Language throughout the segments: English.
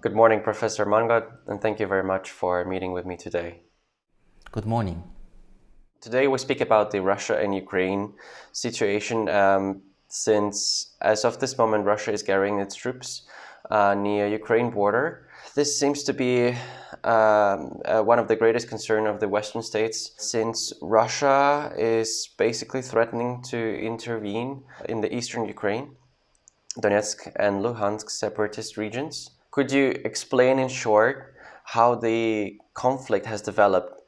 Good morning, Professor Mangott, and thank you very much for meeting with me today. Good morning. Today we speak about the Russia and Ukraine situation, since as of this moment Russia is gathering its troops near Ukraine border. This seems to be one of the greatest concerns of the Western states, since Russia is basically threatening to intervene in the eastern Ukraine, Donetsk and Luhansk separatist regions. Could you explain in short how the conflict has developed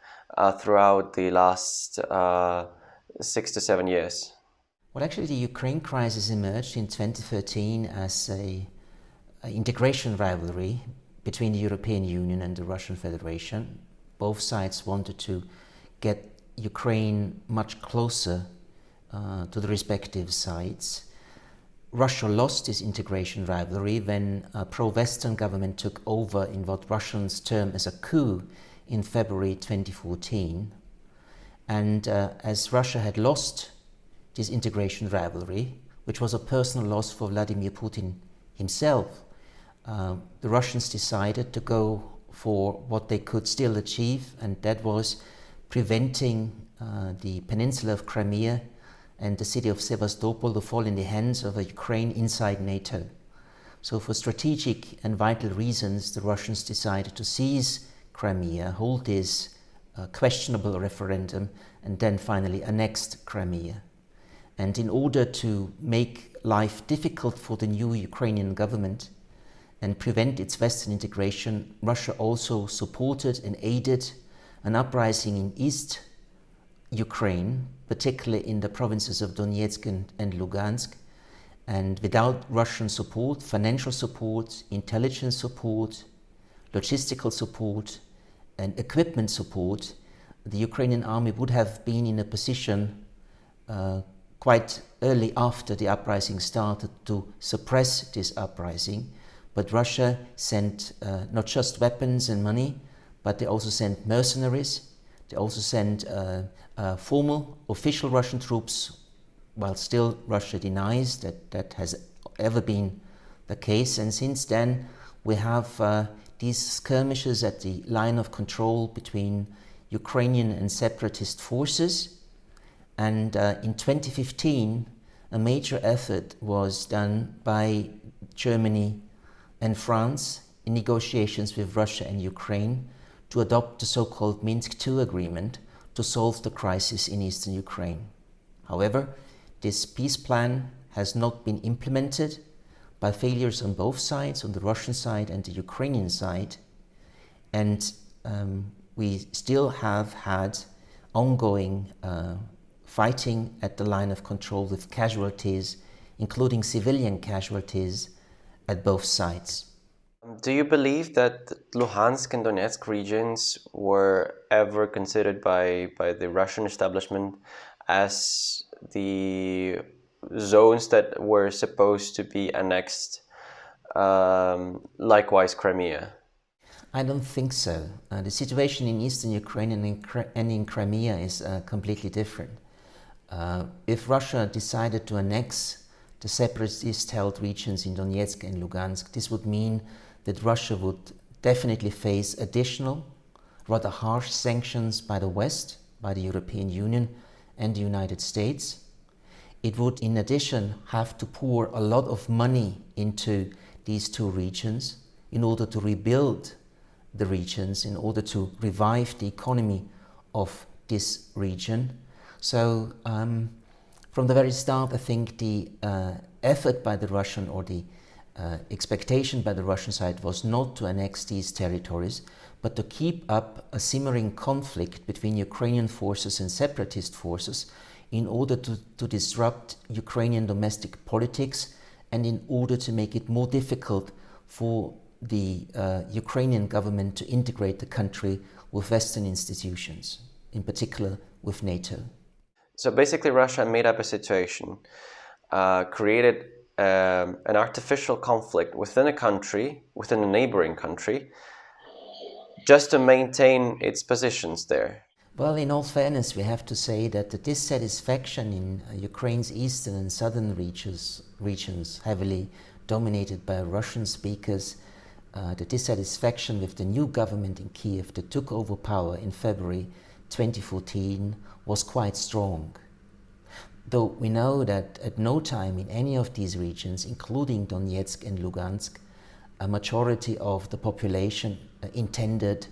throughout the last 6 to 7 years? Well, actually, the Ukraine crisis emerged in 2013 as an integration rivalry between the European Union and the Russian Federation. Both sides wanted to get Ukraine much closer to the respective sides. Russia lost this integration rivalry when a pro-Western government took over in what Russians term as a coup in February 2014. And as Russia had lost this integration rivalry, which was a personal loss for Vladimir Putin himself, the Russians decided to go for what they could still achieve, and that was preventing the peninsula of Crimea and the city of Sevastopol to fall in the hands of a Ukraine inside NATO. So for strategic and vital reasons, the Russians decided to seize Crimea, hold this questionable referendum, and then finally annexed Crimea. And in order to make life difficult for the new Ukrainian government and prevent its Western integration, Russia also supported and aided an uprising in East Ukraine, particularly in the provinces of Donetsk and Lugansk. And without Russian support, financial support, intelligence support, logistical support, and equipment support, the Ukrainian army would have been in a position quite early after the uprising started to suppress this uprising. But Russia sent not just weapons and money, but they also sent mercenaries. They also sent formal official Russian troops, while still Russia denies that that has ever been the case. And since then, we have these skirmishes at the line of control between Ukrainian and separatist forces. And in 2015, a major effort was done by Germany and France in negotiations with Russia and Ukraine to adopt the so-called Minsk II agreement to solve the crisis in eastern Ukraine. However, this peace plan has not been implemented by failures on both sides, on the Russian side and the Ukrainian side. And we still have had ongoing fighting at the line of control with casualties, including civilian casualties, at both sides. Do you believe that Luhansk and Donetsk regions were ever considered by the Russian establishment as the zones that were supposed to be annexed, likewise Crimea? I don't think so. The situation in eastern Ukraine and in Crimea is completely different. If Russia decided to annex the separatist-held regions in Donetsk and Lugansk, this would mean that Russia would definitely face additional, rather harsh sanctions by the West, by the European Union and the United States. It would, in addition, have to pour a lot of money into these two regions in order to rebuild the regions, in order to revive the economy of this region. So from the very start, I think the effort by the Russian, or the expectation by the Russian side, was not to annex these territories, but to keep up a simmering conflict between Ukrainian forces and separatist forces in order to disrupt Ukrainian domestic politics, and in order to make it more difficult for the Ukrainian government to integrate the country with Western institutions, in particular with NATO. So basically Russia made up a situation, created an artificial conflict within a country, within a neighboring country, just to maintain its positions there. Well, in all fairness, we have to say that the dissatisfaction in Ukraine's eastern and southern regions heavily dominated by Russian speakers, the dissatisfaction with the new government in Kiev that took over power in February 2014 was quite strong. Though we know that at no time in any of these regions, including Donetsk and Lugansk, a majority of the population intended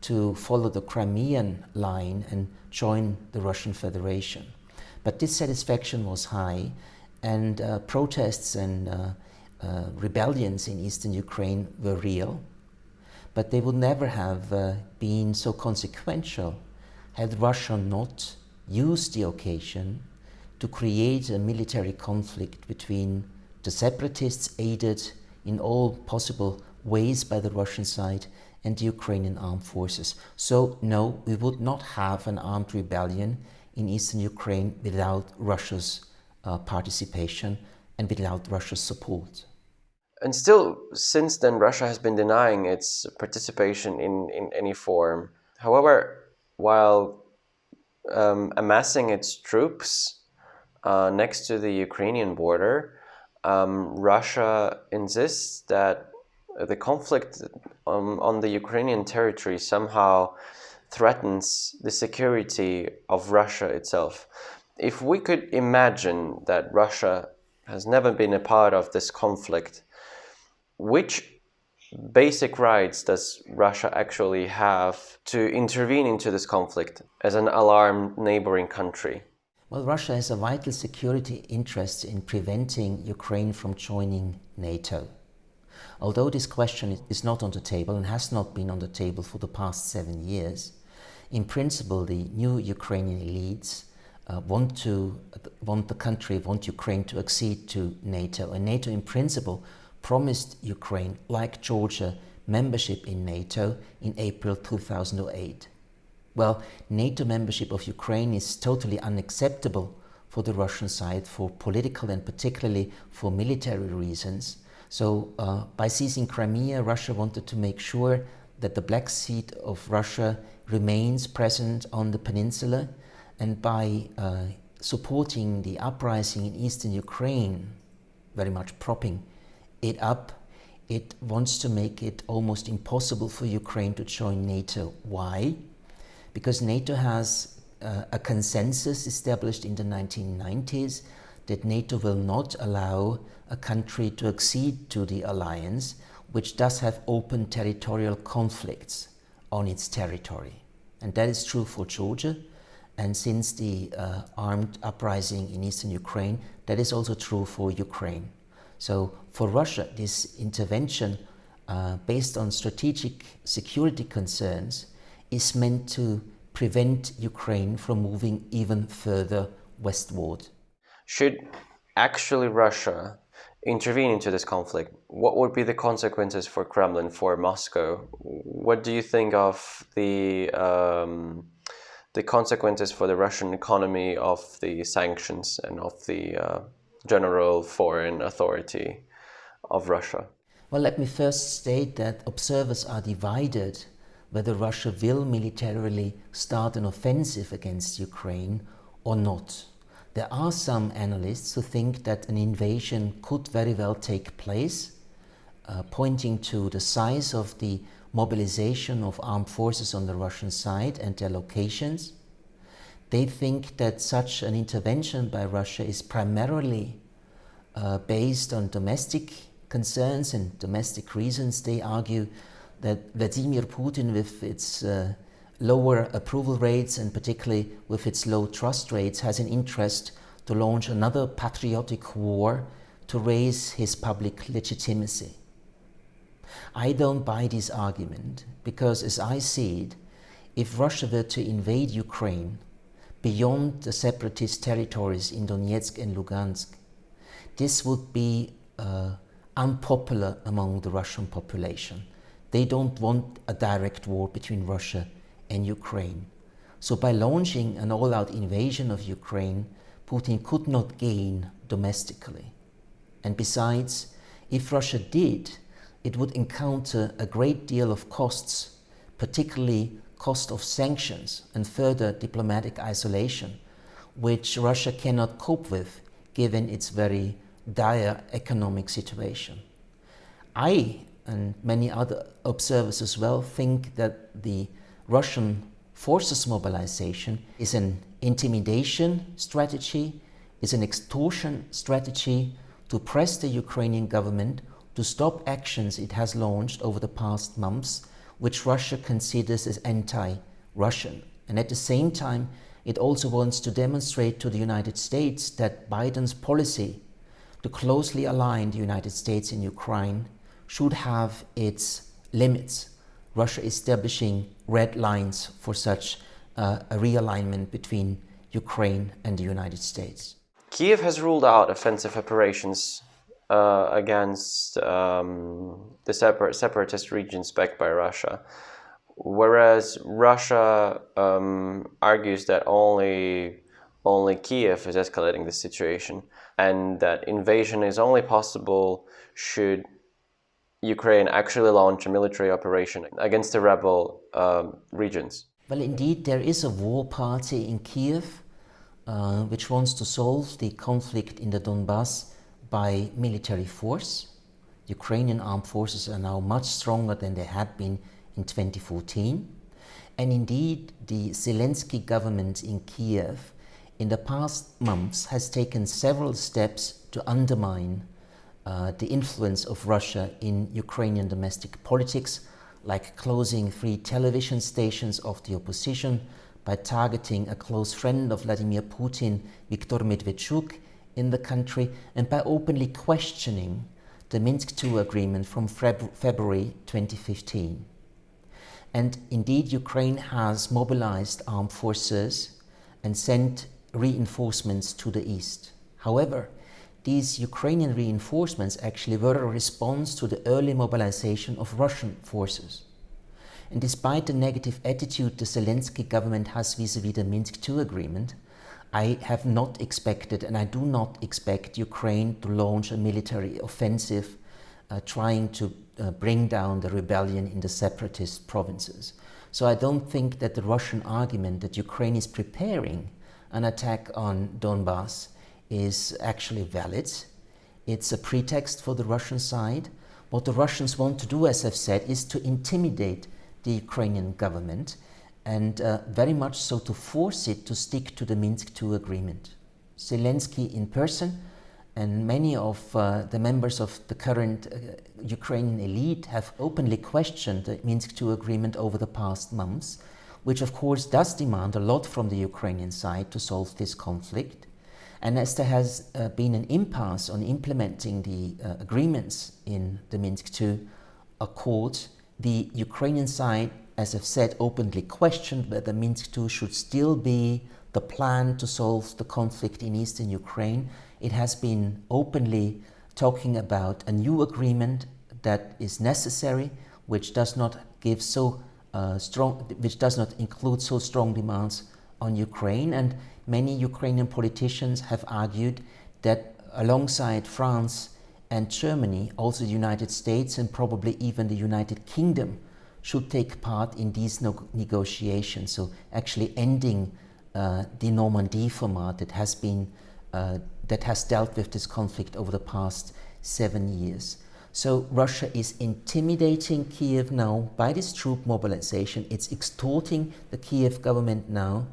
to follow the Crimean line and join the Russian Federation. But dissatisfaction was high, and protests and rebellions in eastern Ukraine were real, but they would never have been so consequential had Russia not used the occasion to create a military conflict between the separatists aided in all possible ways by the Russian side and the Ukrainian armed forces. So no, we would not have an armed rebellion in eastern Ukraine without Russia's participation and without Russia's support. And still, since then, Russia has been denying its participation in any form. However, while amassing its troops next to the Ukrainian border, Russia insists that the conflict on the Ukrainian territory somehow threatens the security of Russia itself. If we could imagine that Russia has never been a part of this conflict, which basic rights does Russia actually have to intervene into this conflict as an alarmed neighboring country? Well, Russia has a vital security interest in preventing Ukraine from joining NATO. Although this question is not on the table and has not been on the table for the past 7 years, in principle the new Ukrainian elites want Ukraine to accede to NATO. And NATO in principle promised Ukraine, like Georgia, membership in NATO in April 2008. Well, NATO membership of Ukraine is totally unacceptable for the Russian side for political and particularly for military reasons. So by seizing Crimea, Russia wanted to make sure that the Black Sea of Russia remains present on the peninsula, and by supporting the uprising in eastern Ukraine, very much propping it up, it wants to make it almost impossible for Ukraine to join NATO. Why? Because NATO has a consensus established in the 1990s that NATO will not allow a country to accede to the alliance, which does have open territorial conflicts on its territory. And that is true for Georgia. And since the armed uprising in eastern Ukraine, that is also true for Ukraine. So for Russia, this intervention based on strategic security concerns is meant to prevent Ukraine from moving even further westward. Should actually Russia intervene into this conflict, what would be the consequences for Kremlin, for Moscow? What do you think of the consequences for the Russian economy of the sanctions and of the general foreign authority of Russia? Well, let me first state that observers are divided whether Russia will militarily start an offensive against Ukraine or not. There are some analysts who think that an invasion could very well take place, pointing to the size of the mobilization of armed forces on the Russian side and their locations. They think that such an intervention by Russia is primarily based on domestic concerns and domestic reasons. They argue that Vladimir Putin, with its lower approval rates and particularly with its low trust rates, has an interest to launch another patriotic war to raise his public legitimacy. I don't buy this argument because, as I see it, if Russia were to invade Ukraine beyond the separatist territories in Donetsk and Lugansk, this would be unpopular among the Russian population. They don't want a direct war between Russia and Ukraine. So by launching an all-out invasion of Ukraine, Putin could not gain domestically. And besides, if Russia did, it would encounter a great deal of costs, particularly cost of sanctions and further diplomatic isolation, which Russia cannot cope with given its very dire economic situation. I and many other observers as well think that the Russian forces mobilization is an intimidation strategy, is an extortion strategy to press the Ukrainian government to stop actions it has launched over the past months, which Russia considers as anti-Russian. And at the same time, it also wants to demonstrate to the United States that Biden's policy to closely align the United States and Ukraine should have its limits. Russia establishing red lines for such a realignment between Ukraine and the United States. Kiev has ruled out offensive operations against the separatist regions backed by Russia, whereas Russia argues that only Kiev is escalating the situation, and that invasion is only possible should Ukraine actually launch a military operation against the rebel regions. Well, indeed, there is a war party in Kiev which wants to solve the conflict in the Donbas by military force. Ukrainian armed forces are now much stronger than they had been in 2014. And indeed, the Zelensky government in Kiev in the past months has taken several steps to undermine the influence of Russia in Ukrainian domestic politics, like closing 3 television stations of the opposition, by targeting a close friend of Vladimir Putin, Viktor Medvedchuk, in the country, and by openly questioning the Minsk II agreement from February 2015. And indeed, Ukraine has mobilized armed forces and sent reinforcements to the east. However, these Ukrainian reinforcements actually were a response to the early mobilization of Russian forces. And despite the negative attitude the Zelensky government has vis-à-vis the Minsk II agreement, I have not expected, and I do not expect, Ukraine to launch a military offensive trying to bring down the rebellion in the separatist provinces. So I don't think that the Russian argument that Ukraine is preparing an attack on Donbas is actually valid. It's a pretext for the Russian side. What the Russians want to do, as I've said, is to intimidate the Ukrainian government and very much so to force it to stick to the Minsk II agreement. Zelensky in person and many of the members of the current Ukrainian elite have openly questioned the Minsk II agreement over the past months, which of course does demand a lot from the Ukrainian side to solve this conflict. And as there has been an impasse on implementing the agreements in the Minsk II Accord, the Ukrainian side, as I've said, openly questioned whether Minsk II should still be the plan to solve the conflict in eastern Ukraine. It has been openly talking about a new agreement that is necessary, which does not give which does not include so strong demands on Ukraine. And many Ukrainian politicians have argued that alongside France and Germany, also the United States and probably even the United Kingdom should take part in these negotiations. So actually ending the Normandy format that has dealt with this conflict over the past 7 years. So Russia is intimidating Kiev now by this troop mobilization. It's extorting the Kiev government now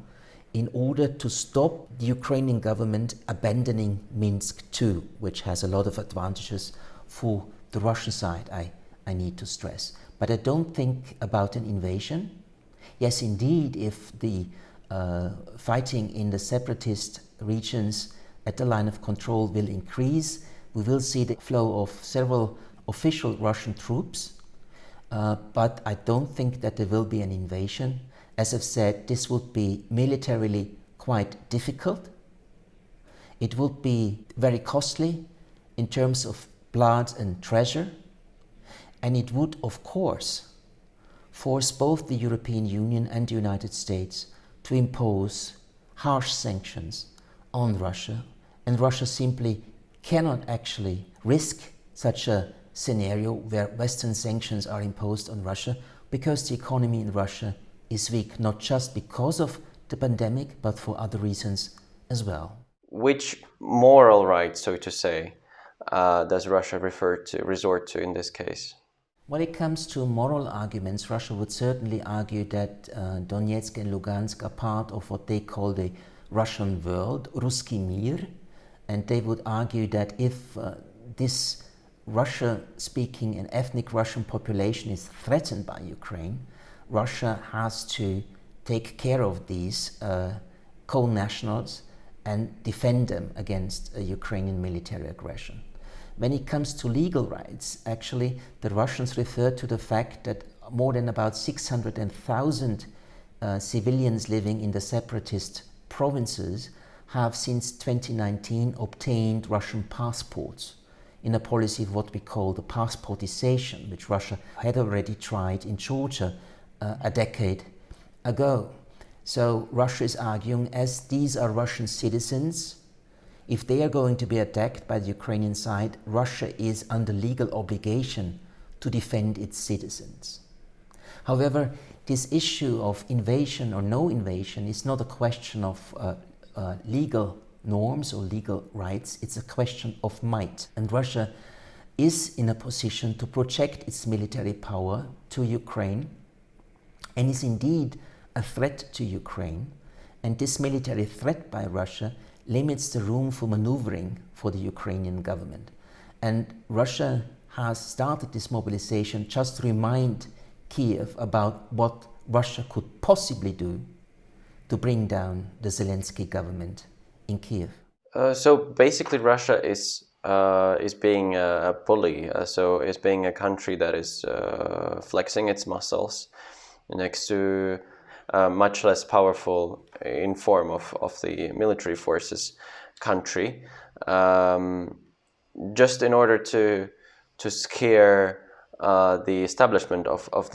in order to stop the Ukrainian government abandoning Minsk II, which has a lot of advantages for the Russian side, I need to stress. But I don't think about an invasion. Yes, indeed, if the fighting in the separatist regions at the line of control will increase, we will see the flow of several official Russian troops, but I don't think that there will be an invasion. As I've said, this would be militarily quite difficult. It would be very costly in terms of blood and treasure, and it would, of course, force both the European Union and the United States to impose harsh sanctions on Russia, and Russia simply cannot actually risk such a scenario where Western sanctions are imposed on Russia, because the economy in Russia is weak, not just because of the pandemic, but for other reasons as well. Which moral right, so to say, does Russia resort to in this case? When it comes to moral arguments, Russia would certainly argue that Donetsk and Lugansk are part of what they call the Russian world, Ruski Mir, and they would argue that if this Russia-speaking and ethnic Russian population is threatened by Ukraine, Russia has to take care of these co-nationals and defend them against a Ukrainian military aggression. When it comes to legal rights, actually, the Russians refer to the fact that more than about 600,000 civilians living in the separatist provinces have since 2019 obtained Russian passports in a policy of what we call the passportization, which Russia had already tried in Georgia a decade ago. So Russia is arguing, as these are Russian citizens, if they are going to be attacked by the Ukrainian side, Russia is under legal obligation to defend its citizens. However, this issue of invasion or no invasion is not a question of legal norms or legal rights, it's a question of might. And Russia is in a position to project its military power to Ukraine and is indeed a threat to Ukraine. And this military threat by Russia limits the room for maneuvering for the Ukrainian government. And Russia has started this mobilization just to remind Kiev about what Russia could possibly do to bring down the Zelensky government in Kiev. So basically, Russia is being a bully. So is being a country that is flexing its muscles next to much less powerful in form of the military forces country, just in order to scare the establishment of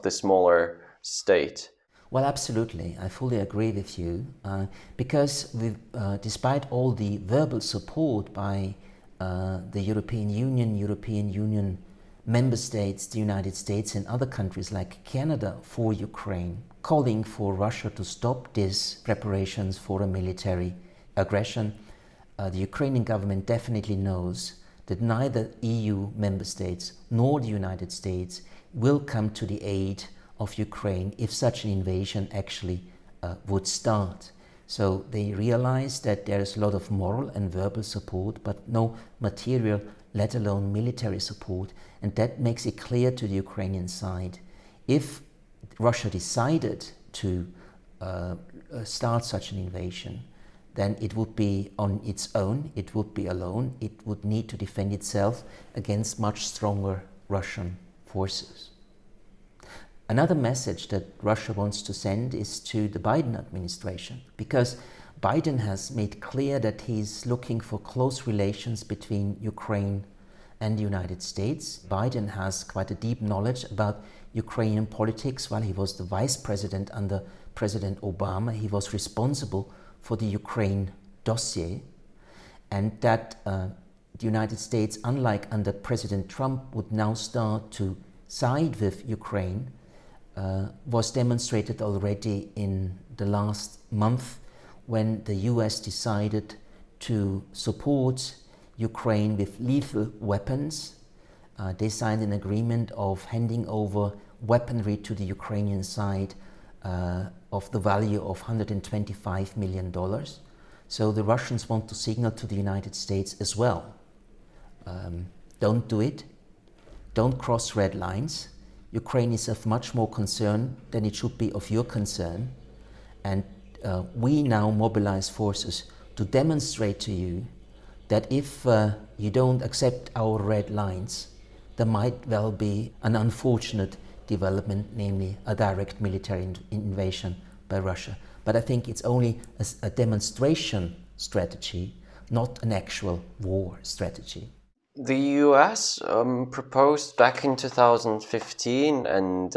the smaller state. Well, absolutely. I fully agree with you, because despite all the verbal support by the European Union member states, the United States and other countries like Canada for Ukraine, calling for Russia to stop these preparations for a military aggression, the Ukrainian government definitely knows that neither EU member states nor the United States will come to the aid of Ukraine if such an invasion actually would start. So they realize that there is a lot of moral and verbal support, but no material, let alone military support, and that makes it clear to the Ukrainian side, if Russia decided to start such an invasion, then it would be on its own, it would be alone, it would need to defend itself against much stronger Russian forces. Another message that Russia wants to send is to the Biden administration, because Biden has made clear that he's looking for close relations between Ukraine and the United States. Biden has quite a deep knowledge about Ukrainian politics. While he was the vice president under President Obama, he was responsible for the Ukraine dossier, and that the United States, unlike under President Trump, would now start to side with Ukraine was demonstrated already in the last month when the US decided to support Ukraine with lethal weapons. They signed an agreement of handing over weaponry to the Ukrainian side of the value of $125 million. So the Russians want to signal to the United States as well. Don't do it. Don't cross red lines. Ukraine is of much more concern than it should be of your concern. And we now mobilize forces to demonstrate to you that if you don't accept our red lines, there might well be an unfortunate development, namely a direct military invasion by Russia. But I think it's only a demonstration strategy, not an actual war strategy. The US proposed back in 2015, and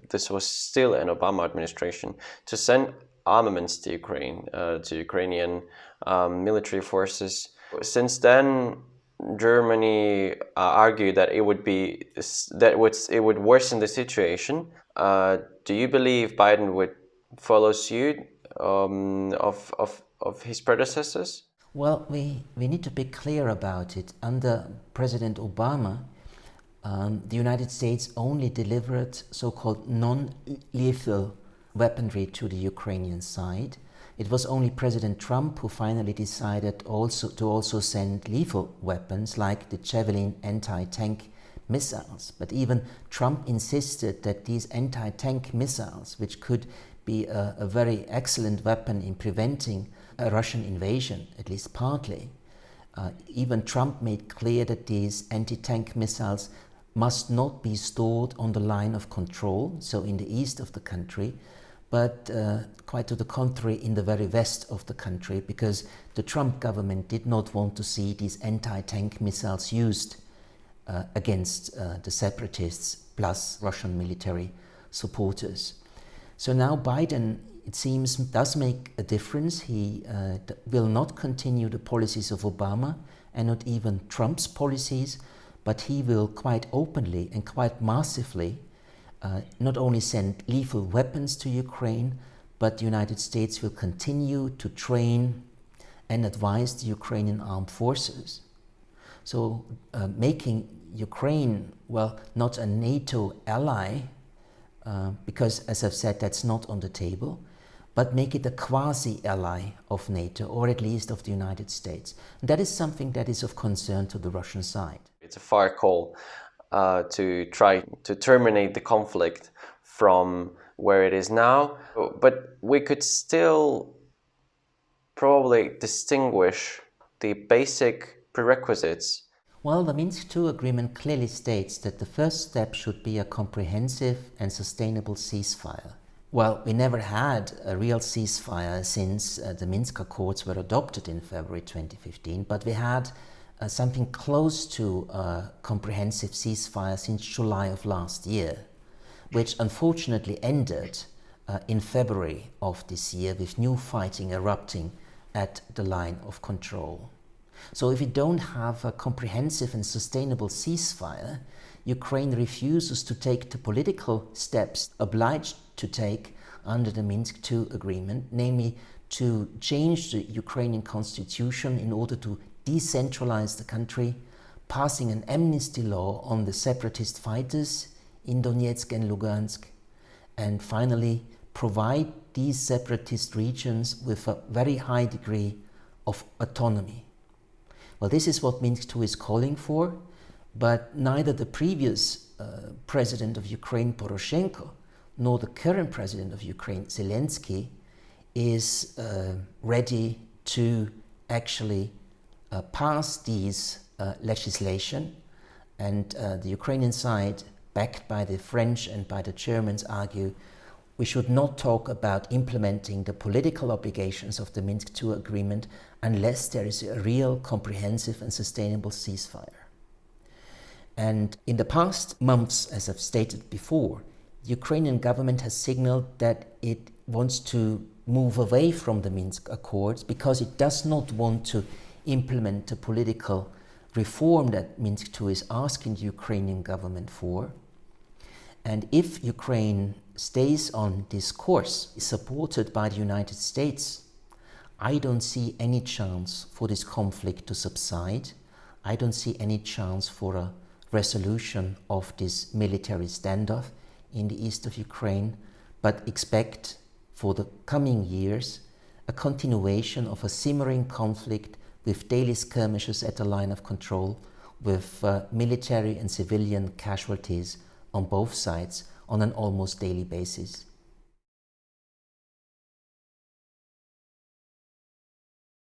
this was still an Obama administration, to send armaments to Ukraine, to Ukrainian military forces. Since then, Germany argued that it would worsen the situation. Do you believe Biden would follow suit of his predecessors? Well, we need to be clear about it. Under President Obama, the United States only delivered so-called non-lethal weaponry to the Ukrainian side. It was only President Trump who finally decided to also send lethal weapons like the Javelin anti-tank missiles. But even Trump insisted that these anti-tank missiles, which could be a very excellent weapon in preventing a Russian invasion, at least partly, even Trump made clear that these anti-tank missiles must not be stored on the line of control, so in the east of the country, but quite to the contrary, in the very west of the country, because the Trump government did not want to see these anti-tank missiles used against the separatists plus Russian military supporters. So now Biden, it seems, does make a difference. He will not continue the policies of Obama and not even Trump's policies, but he will quite openly and quite massively not only send lethal weapons to Ukraine, but the United States will continue to train and advise the Ukrainian armed forces. So making Ukraine, well, not a NATO ally, because as I've said, that's not on the table, but make it a quasi-ally of NATO, or at least of the United States. And that is something that is of concern to the Russian side. It's a fire call to try to terminate the conflict from where it is now, but we could still probably distinguish the basic prerequisites. Well, the Minsk II agreement clearly states that the first step should be a comprehensive and sustainable ceasefire. Well, we never had a real ceasefire since the Minsk Accords were adopted in February 2015, but we had something close to a comprehensive ceasefire since July of last year, which unfortunately ended in February of this year with new fighting erupting at the line of control. So if we don't have a comprehensive and sustainable ceasefire, Ukraine refuses to take the political steps obliged to take under the Minsk II agreement, namely to change the Ukrainian constitution in order to decentralize the country, passing an amnesty law on the separatist fighters in Donetsk and Lugansk, and finally provide these separatist regions with a very high degree of autonomy. Well, this is what Minsk II is calling for, but neither the previous president of Ukraine, Poroshenko, nor the current president of Ukraine, Zelensky, is ready to actually pass these legislation, and the Ukrainian side, backed by the French and by the Germans, argue we should not talk about implementing the political obligations of the Minsk II agreement unless there is a real, comprehensive and sustainable ceasefire. And in the past months, as I've stated before, the Ukrainian government has signaled that it wants to move away from the Minsk Accords because it does not want to implement the political reform that Minsk II is asking the Ukrainian government for. And if Ukraine stays on this course, supported by the United States, I don't see any chance for this conflict to subside. I don't see any chance for a resolution of this military standoff in the east of Ukraine, but expect for the coming years a continuation of a simmering conflict with daily skirmishes at the line of control, with military and civilian casualties on both sides on an almost daily basis.